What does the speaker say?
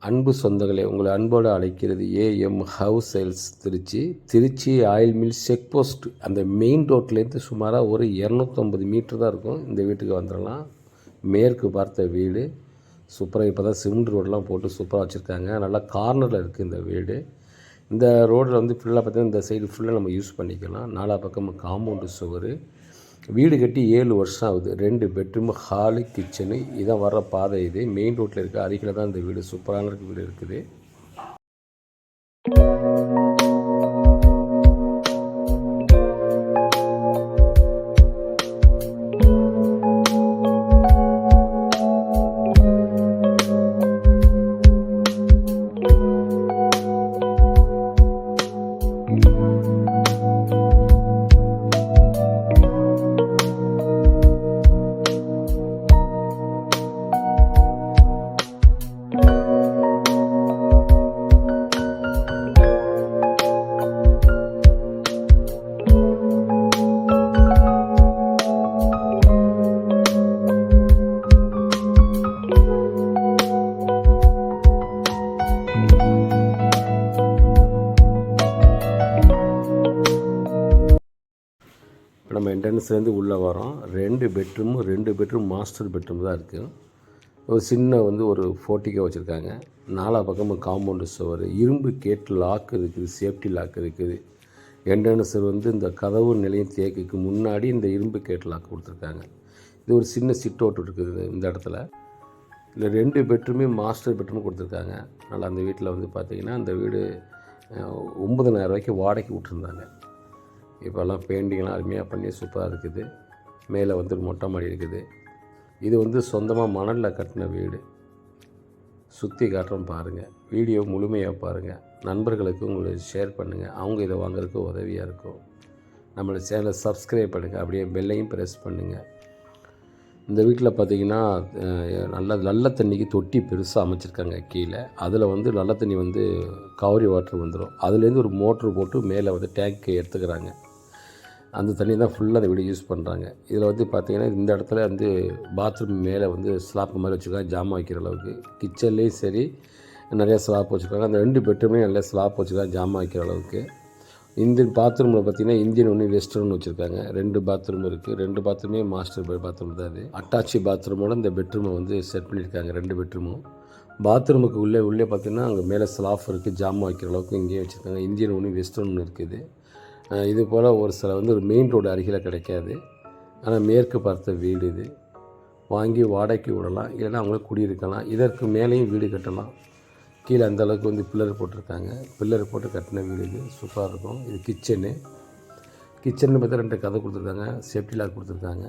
அன்பு சொந்தங்களே, உங்களை அன்போடு அழைக்கிறது AM house sales Trichy oil mill check post. அந்த மெயின் ரோட்லேருந்து சுமாராக ஒரு 250 மீட்டர் தான் இருக்கும். இந்த வீட்டுக்கு வந்துடலாம். மேற்கு பார்த்த வீடு சூப்பராக. இப்போ தான் சிமெண்ட் ரோடெலாம் போட்டு சூப்பராக வச்சுருக்காங்க. நல்லா கார்னரில் இருக்குது இந்த வீடு. இந்த ரோடில் வந்து ஃபுல்லாக பார்த்திங்கன்னா இந்த சைடு ஃபுல்லாக நம்ம யூஸ் பண்ணிக்கலாம். நாலா பக்கம் காம்பவுண்டு சுவர். வீடு கட்டி 7 வருஷம் ஆகுது. 2 பெட்ரூமு, ஹாலு, கிச்சனு. இதான் வர்ற பாதை. இது மெயின் ரோட்டில் இருக்குது. அருகில் தான் இந்த வீடு, சூப்பரான வீடு இருக்குது. நம்ம என்ட்ரன்ஸ்லேருந்து உள்ளே வரோம். 2 பெட்ரூம் மாஸ்டர் பெட்ரூம் தான் இருக்குது. ஒரு சின்ன வந்து ஒரு போர்ட்டிகோ வச்சுருக்காங்க. நாலா பக்கமும் காம்பவுண்டு சுவர். இரும்பு கேட் லாக் இருக்குது, சேஃப்டி லாக் இருக்குது. என்ட்ரன்ஸ் வந்து இந்த கதவு நிலையம் தேக்குக்கு முன்னாடி இந்த இரும்பு கேட் லாக் கொடுத்துருக்காங்க. இது ஒரு சின்ன சிட் அவுட் இருக்குது இந்த இடத்துல. இல்லை 2 பெட்ரூமே மாஸ்டர் பெட்ரூம் கொடுத்துருக்காங்க. அதனால் அந்த வீட்டில் வந்து பார்த்திங்கன்னா அந்த வீடு 9,000 ரூபாய்க்கு வாடகைக்கு விட்டுருந்தாங்க. இப்போல்லாம் பெயிண்டிங்லாம் அருமையாக பண்ணி சூப்பராக இருக்குது. மேலே வந்து மொட்டை மாடி இருக்குது. இது வந்து சொந்தமாக மணலில் கட்டின வீடு. சுற்றி காட்டுறோம் பாருங்கள். வீடியோ முழுமையாக பாருங்கள். நண்பர்களுக்கு உங்களுக்கு ஷேர் பண்ணுங்கள். அவங்க இதை வாங்குறதுக்கு உதவியாக இருக்கும். நம்மளோட சேனலை சப்ஸ்கிரைப் பண்ணுங்கள். அப்படியே பெல்லையும் ப்ரெஸ் பண்ணுங்கள். இந்த வீட்டில் பார்த்திங்கன்னா நல்ல தண்ணிக்கு தொட்டி பெருசாக அமைச்சிருக்காங்க கீழே. அதில் வந்து நல்ல தண்ணி வந்து காவிரி வாட்டர் வந்துடும். அதுலேருந்து ஒரு மோட்ரு போட்டு மேலே வந்து டேங்க்கு எடுத்துக்கிறாங்க. அந்த தண்ணி தான் ஃபுல்லாக அந்த வீடு யூஸ் பண்ணுறாங்க. இதில் வந்து பார்த்திங்கன்னா இந்த இடத்துல வந்து பாத்ரூம் மேலே வந்து ஸ்லாப் மாதிரி வச்சுருக்காங்க, ஜாமான் வைக்கிற அளவுக்கு. கிச்சன்லேயும் சரி நிறையா ஸ்லாப் வச்சுருக்காங்க. அந்த 2 பெட்ரூம்லேயும் நிறைய ஸ்லாப் வச்சுருக்காங்க, ஜாமான் வைக்கிற அளவுக்கு. இந்த பாத்ரூமில் பார்த்திங்கன்னா இந்தியன் ஒன்று, வெஸ்டர்ன் வச்சுருக்காங்க. 2 பாத்ரூம் இருக்குது. 2 பாத்ரூமே மாஸ்டர் பாத்ரூம் தான். அது அட்டாச்சி பாத்ரூமோட இந்த பெட்ரூமை வந்து செட் பண்ணியிருக்காங்க. 2 பெட்ரூமும். பாத்ரூமுக்கு உள்ளே பார்த்திங்கன்னா அங்கே மேலே ஸ்லாப் இருக்குது, ஜாமான் வைக்கிற அளவுக்கு இங்கேயும் வச்சுருக்காங்க. இந்தியன் ஒன்று, வெஸ்டர்ன் ஒன்று இருக்குது. இது போல் ஒரு சில வந்து ஒரு மெயின் ரோடு அருகில் கிடைக்காது. ஆனால் மேற்கு பார்த்த வீடு இது. வாங்கி வாடகைக்கு விடலாம், இல்லைன்னா அவங்களே குடியிருக்கலாம். இதற்கு மேலேயும் வீடு கட்டலாம். கீழே அந்தளவுக்கு வந்து பில்லர் போட்டிருக்காங்க. பில்லர் போட்டு கட்டின வீடு இது. சூப்பராக இருக்கும். இது கிச்சனு. கிச்சன்னு பார்த்தா 2 கதை கொடுத்துருக்காங்க, சேஃப்டி லாக் கொடுத்துருக்காங்க.